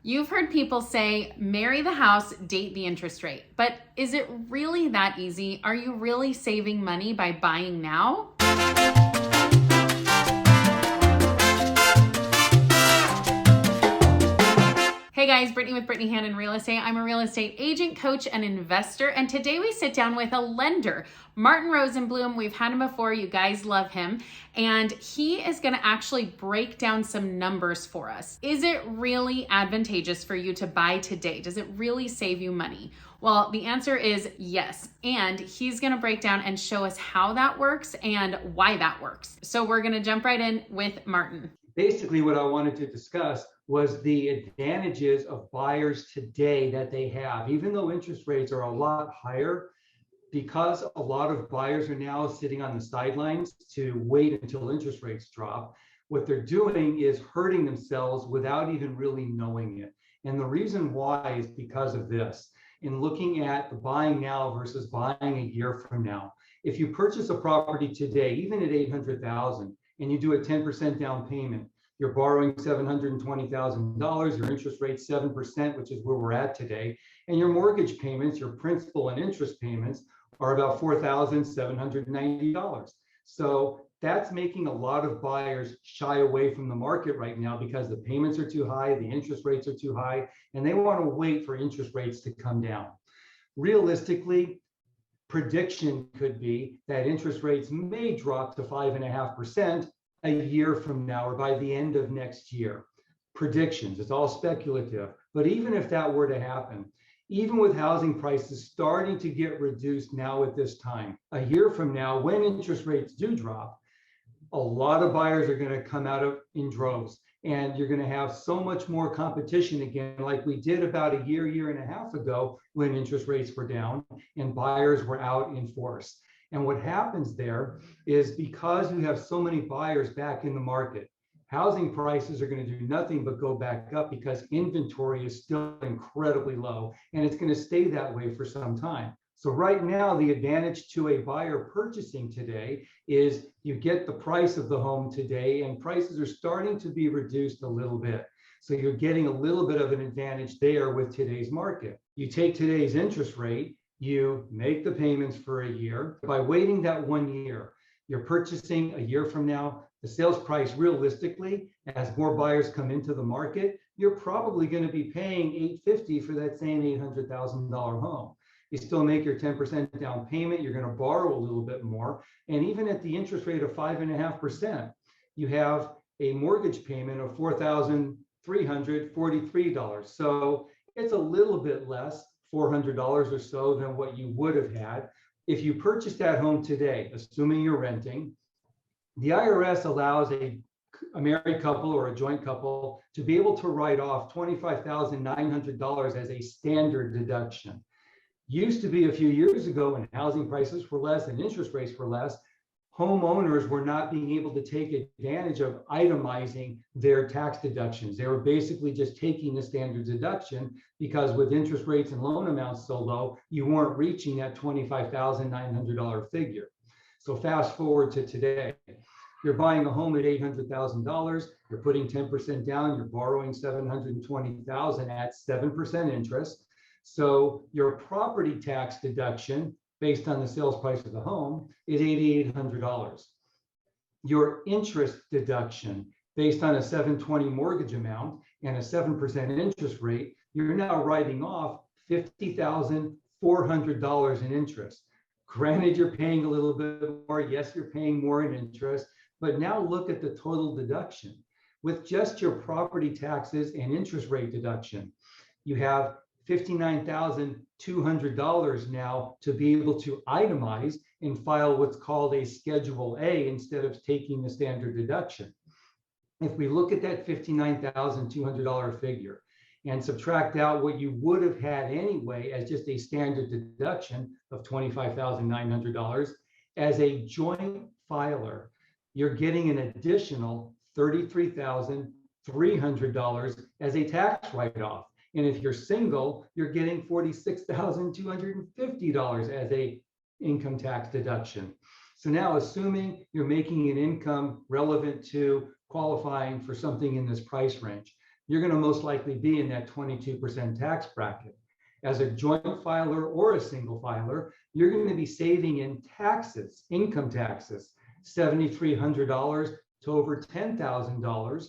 You've heard people say, marry the house, date the interest rate. But is it really that easy? Are you really saving money by buying now? Hey guys, Brittany with Brittany Hannon Real Estate. I'm a real estate agent, coach, and investor. And today we sit down with a lender, Martin Rosenblum. We've had him before. You guys love him. And he is going to actually break down some numbers for us. Is it really advantageous for you to buy today? Does it really save you money? Well, the answer is yes. And he's going to break down and show us how that works and why that works. So we're going to jump right in with Martin. Basically, what I wanted to discuss was the advantages of buyers today that they have. Even though interest rates are a lot higher, because a lot of buyers are now sitting on the sidelines to wait until interest rates drop, what they're doing is hurting themselves without even really knowing it. And the reason why is because of this. In looking at the buying now versus buying a year from now, if you purchase a property today, even at $800,000, and you do a 10% down payment, you're borrowing $720,000, your interest rate 7%, which is where we're at today, and your mortgage payments, your principal and interest payments, are about $4,790. So that's making a lot of buyers shy away from the market right now because the payments are too high, the interest rates are too high, and they want to wait for interest rates to come down. Realistically, prediction could be that interest rates may drop to 5.5% a year from now or by the end of next year. Predictions, it's all speculative. But even if that were to happen, even with housing prices starting to get reduced now at this time, a year from now, when interest rates do drop, a lot of buyers are going to come out in droves. And you're going to have so much more competition again, like we did about a year and a half ago when interest rates were down and buyers were out in force. And what happens there is because you have so many buyers back in the market, housing prices are going to do nothing but go back up because inventory is still incredibly low and it's going to stay that way for some time. So right now, the advantage to a buyer purchasing today is you get the price of the home today and prices are starting to be reduced a little bit. So you're getting a little bit of an advantage there with today's market. You take today's interest rate, you make the payments for a year. By waiting that 1 year, you're purchasing a year from now. The sales price realistically, as more buyers come into the market, you're probably going to be paying $850 for that same $800,000 home. You still make your 10% down payment, you're going to borrow a little bit more. And even at the interest rate of 5.5%, you have a mortgage payment of $4,343. So it's a little bit less, $400 or so, than what you would have had. If you purchase that home today, assuming you're renting, the IRS allows a married couple or a joint couple to be able to write off $25,900 as a standard deduction. Used to be a few years ago when housing prices were less and interest rates were less, homeowners were not being able to take advantage of itemizing their tax deductions. They were basically just taking the standard deduction because with interest rates and loan amounts so low, you weren't reaching that $25,900 figure. So fast forward to today. You're buying a home at $800,000, you're putting 10% down, you're borrowing $720,000 at 7% interest. So your property tax deduction based on the sales price of the home is $8,800. Your interest deduction based on a 720 mortgage amount and a 7% interest rate, you're now writing off $50,400 in interest. Granted, you're paying a little bit more. Yes, you're paying more in interest, but now look at the total deduction. With just your property taxes and interest rate deduction, you have $59,200 now to be able to itemize and file what's called a Schedule A instead of taking the standard deduction. If we look at that $59,200 figure and subtract out what you would have had anyway as just a standard deduction of $25,900, as a joint filer, you're getting an additional $33,300 as a tax write-off. And if you're single, you're getting $46,250 as a income tax deduction. So now, assuming you're making an income relevant to qualifying for something in this price range, you're going to most likely be in that 22% tax bracket. As a joint filer or a single filer, you're going to be saving in taxes, income taxes, $7,300 to over $10,000,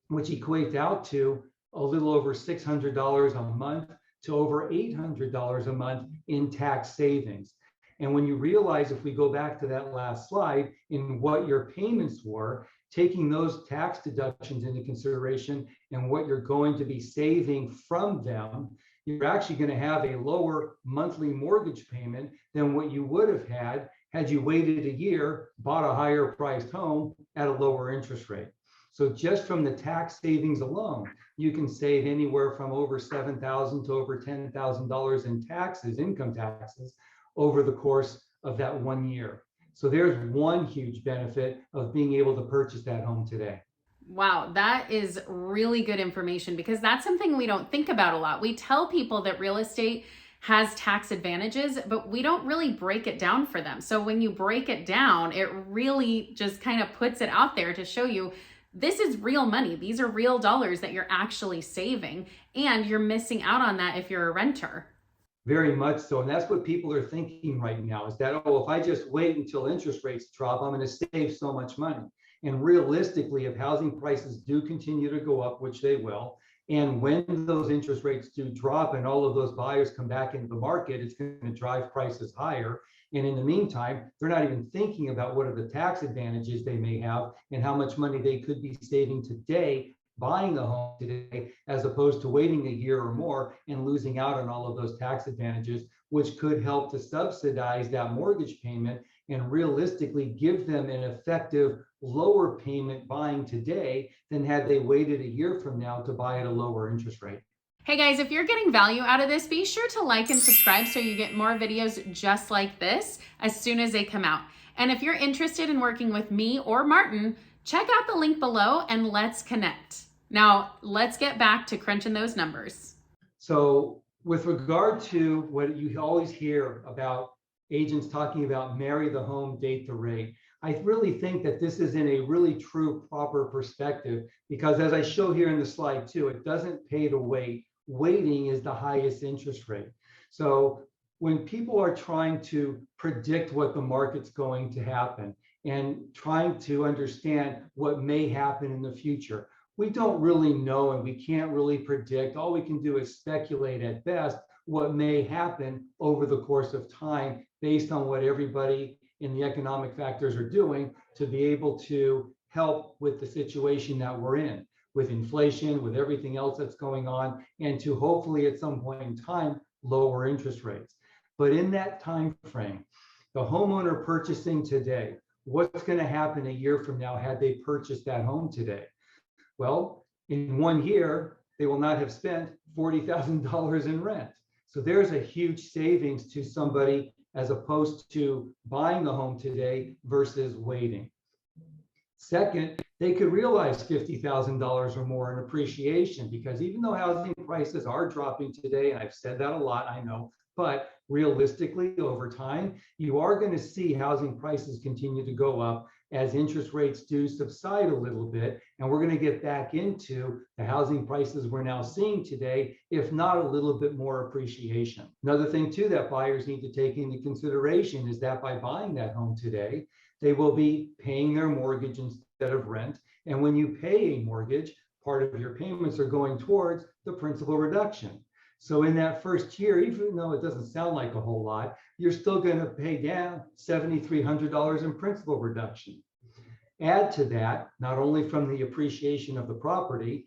which equates out to a little over $600 a month to over $800 a month in tax savings. And when you realize, if we go back to that last slide, in what your payments were, taking those tax deductions into consideration and what you're going to be saving from them, you're actually going to have a lower monthly mortgage payment than what you would have had you waited a year, bought a higher priced home at a lower interest rate. So just from the tax savings alone, you can save anywhere from over $7,000 to over $10,000 in taxes, income taxes, over the course of that 1 year. So there's one huge benefit of being able to purchase that home today. Wow, that is really good information, because that's something we don't think about a lot. We tell people that real estate has tax advantages, but we don't really break it down for them. So when you break it down, it really just kind of puts it out there to show you this is real money. These are real dollars that you're actually saving, and you're missing out on that if you're a renter. Very much so. And that's what people are thinking right now, is that, oh, if I just wait until interest rates drop, I'm going to save so much money. And realistically, if housing prices do continue to go up, which they will, and when those interest rates do drop and all of those buyers come back into the market, it's going to drive prices higher. And in the meantime, they're not even thinking about what are the tax advantages they may have and how much money they could be saving today buying a home today, as opposed to waiting a year or more and losing out on all of those tax advantages, which could help to subsidize that mortgage payment and realistically give them an effective lower payment buying today than had they waited a year from now to buy at a lower interest rate. Hey guys, if you're getting value out of this, be sure to like and subscribe so you get more videos just like this as soon as they come out. And if you're interested in working with me or Martin, check out the link below and let's connect. Now, let's get back to crunching those numbers. So with regard to what you always hear about agents talking about marry the home, date the rate, I really think that this is in a really true, proper perspective, because as I show here in the slide too, it doesn't pay to wait. Waiting is the highest interest rate. So when people are trying to predict what the market's going to happen and trying to understand what may happen in the future, we don't really know and we can't really predict. All we can do is speculate at best what may happen over the course of time based on what everybody in the economic factors are doing to be able to help with the situation that we're in, with inflation, with everything else that's going on, and to hopefully at some point in time lower interest rates. But in that time frame, the homeowner purchasing today, what's going to happen a year from now had they purchased that home today? Well, in 1 year, they will not have spent $40,000 in rent. So there's a huge savings to somebody as opposed to buying the home today versus waiting. Second, they could realize $50,000 or more in appreciation, because even though housing prices are dropping today, and I've said that a lot, I know, but realistically over time, you are going to see housing prices continue to go up as interest rates do subside a little bit, and we're going to get back into the housing prices we're now seeing today, if not a little bit more appreciation. Another thing too that buyers need to take into consideration is that by buying that home today, they will be paying their mortgage instead of rent. And when you pay a mortgage, part of your payments are going towards the principal reduction. So in that first year, even though it doesn't sound like a whole lot, you're still going to pay down $7,300 in principal reduction. Add to that, not only from the appreciation of the property,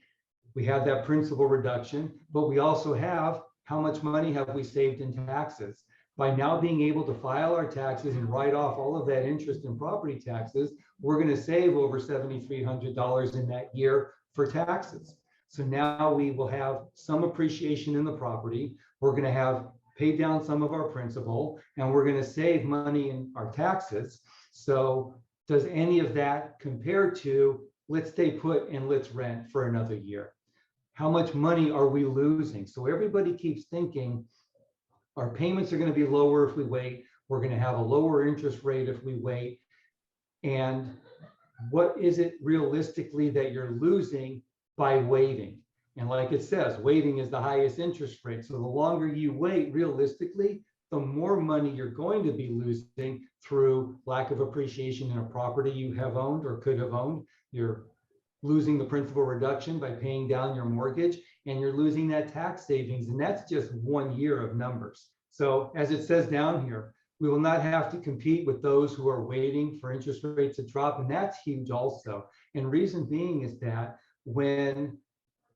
we have that principal reduction, but we also have how much money have we saved in taxes. By now being able to file our taxes and write off all of that interest in property taxes, we're going to save over $7,300 in that year for taxes. So now we will have some appreciation in the property. We're going to have paid down some of our principal, and we're going to save money in our taxes. So does any of that compare to let's stay put and let's rent for another year? How much money are we losing? So everybody keeps thinking our payments are going to be lower if we wait. We're going to have a lower interest rate if we wait. And what is it realistically that you're losing by waiting? And like it says, waiting is the highest interest rate. So the longer you wait, realistically, the more money you're going to be losing through lack of appreciation in a property you have owned or could have owned. You're losing the principal reduction by paying down your mortgage, and you're losing that tax savings. And that's just 1 year of numbers. So as it says down here, we will not have to compete with those who are waiting for interest rates to drop. And that's huge also. And reason being is that when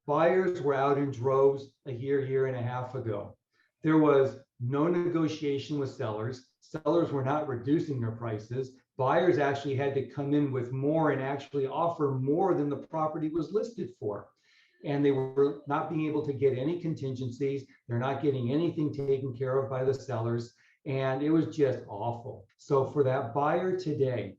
buyers were out in droves a year and a half ago, there was no negotiation with sellers. Sellers were not reducing their prices. Buyers actually had to come in with more and actually offer more than the property was listed for. And they were not being able to get any contingencies. They're not getting anything taken care of by the sellers. And it was just awful. So for that buyer today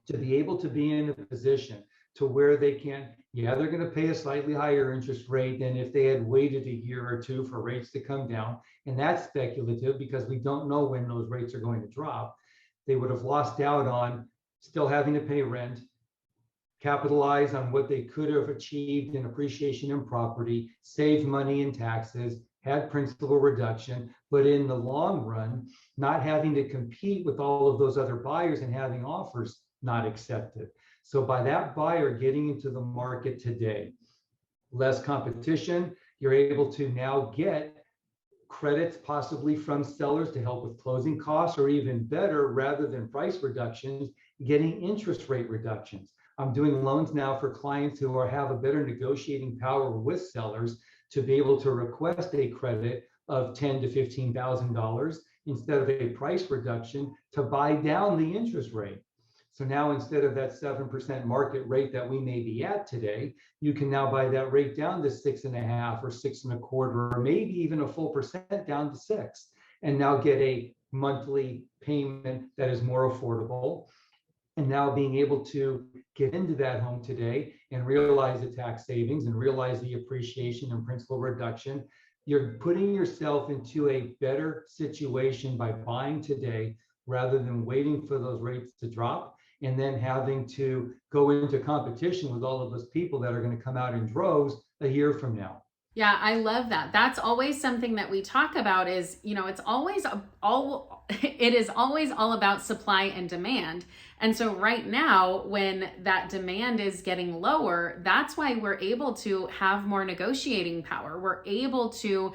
to be able to be in a position to where they can, yeah, they're going to pay a slightly higher interest rate than if they had waited a year or two for rates to come down. And that's speculative because we don't know when those rates are going to drop. They would have lost out on still having to pay rent, capitalize on what they could have achieved in appreciation in property, save money in taxes, had principal reduction, but in the long run, not having to compete with all of those other buyers and having offers not accepted. So by that buyer getting into the market today, less competition, you're able to now get credits possibly from sellers to help with closing costs, or even better, rather than price reductions, getting interest rate reductions. I'm doing loans now for clients who have a better negotiating power with sellers to be able to request a credit of $10,000 to $15,000 instead of a price reduction to buy down the interest rate. So now instead of that 7% market rate that we may be at today, you can now buy that rate down to 6.5% or 6.25%, or maybe even a full percent down to 6%, and now get a monthly payment that is more affordable. And now being able to get into that home today and realize the tax savings and realize the appreciation and principal reduction, you're putting yourself into a better situation by buying today rather than waiting for those rates to drop and then having to go into competition with all of those people that are going to come out in droves a year from now. Yeah, I love that. That's always something that we talk about is, it's always it is always all about supply and demand. And so right now, when that demand is getting lower, that's why we're able to have more negotiating power. We're able to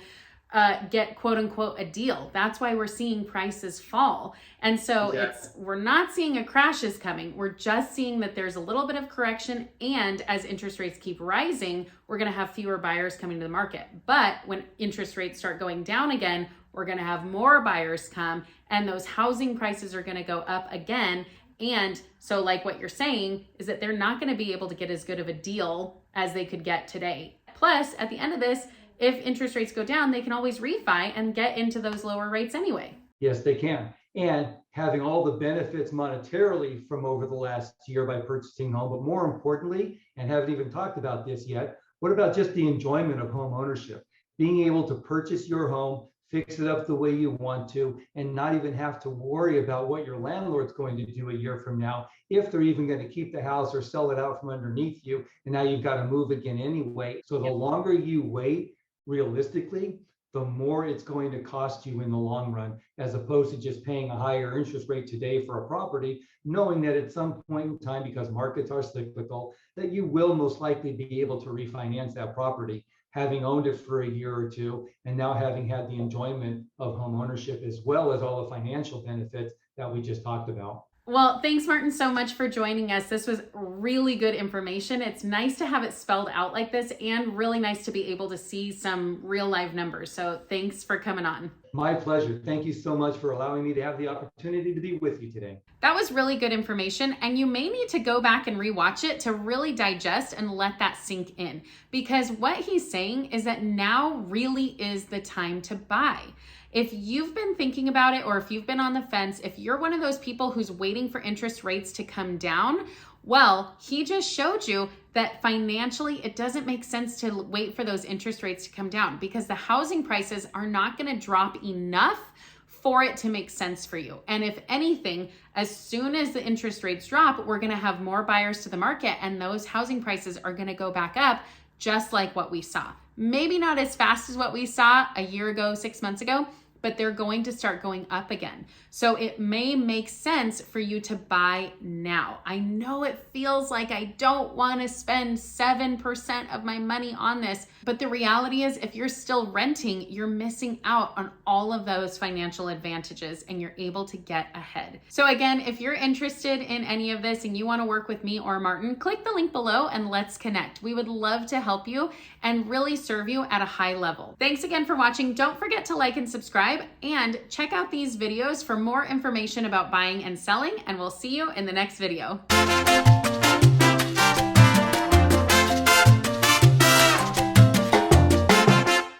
get quote unquote a deal. That's why we're seeing prices fall. And so we're not seeing a crash is coming. We're just seeing that there's a little bit of correction. And as interest rates keep rising, we're going to have fewer buyers coming to the market. But when interest rates start going down again, we're going to have more buyers come and those housing prices are going to go up again. And so like what you're saying is that they're not going to be able to get as good of a deal as they could get today. Plus, at the end of this, if interest rates go down, they can always refi and get into those lower rates anyway. Yes, they can. And having all the benefits monetarily from over the last year by purchasing home, but more importantly, and haven't even talked about this yet, what about just the enjoyment of home ownership? Being able to purchase your home, fix it up the way you want to, and not even have to worry about what your landlord's going to do a year from now, if they're even going to keep the house or sell it out from underneath you, and now you've got to move again anyway. So the longer you wait, realistically, the more it's going to cost you in the long run, as opposed to just paying a higher interest rate today for a property, knowing that at some point in time, because markets are cyclical, that you will most likely be able to refinance that property, having owned it for a year or two, and now having had the enjoyment of home ownership, as well as all the financial benefits that we just talked about. Well, thanks, Martin, so much for joining us. This was really good information. It's nice to have it spelled out like this and really nice to be able to see some real live numbers. So thanks for coming on. My pleasure. Thank you so much for allowing me to have the opportunity to be with you today. That was really good information, and you may need to go back and rewatch it to really digest and let that sink in, because what he's saying is that now really is the time to buy. If you've been thinking about it, or if you've been on the fence, if you're one of those people who's waiting for interest rates to come down, well, he just showed you that financially it doesn't make sense to wait for those interest rates to come down, because the housing prices are not going to drop enough for it to make sense for you. And if anything, as soon as the interest rates drop, we're going to have more buyers to the market, and those housing prices are going to go back up just like what we saw. Maybe not as fast as what we saw a year ago, 6 months ago, but they're going to start going up again. So it may make sense for you to buy now. I know it feels like I don't want to spend 7% of my money on this, but the reality is if you're still renting, you're missing out on all of those financial advantages and you're able to get ahead. So again, if you're interested in any of this and you want to work with me or Martin, click the link below and let's connect. We would love to help you and really serve you at a high level. Thanks again for watching. Don't forget to like and subscribe and check out these videos for more information about buying and selling, and we'll see you in the next video.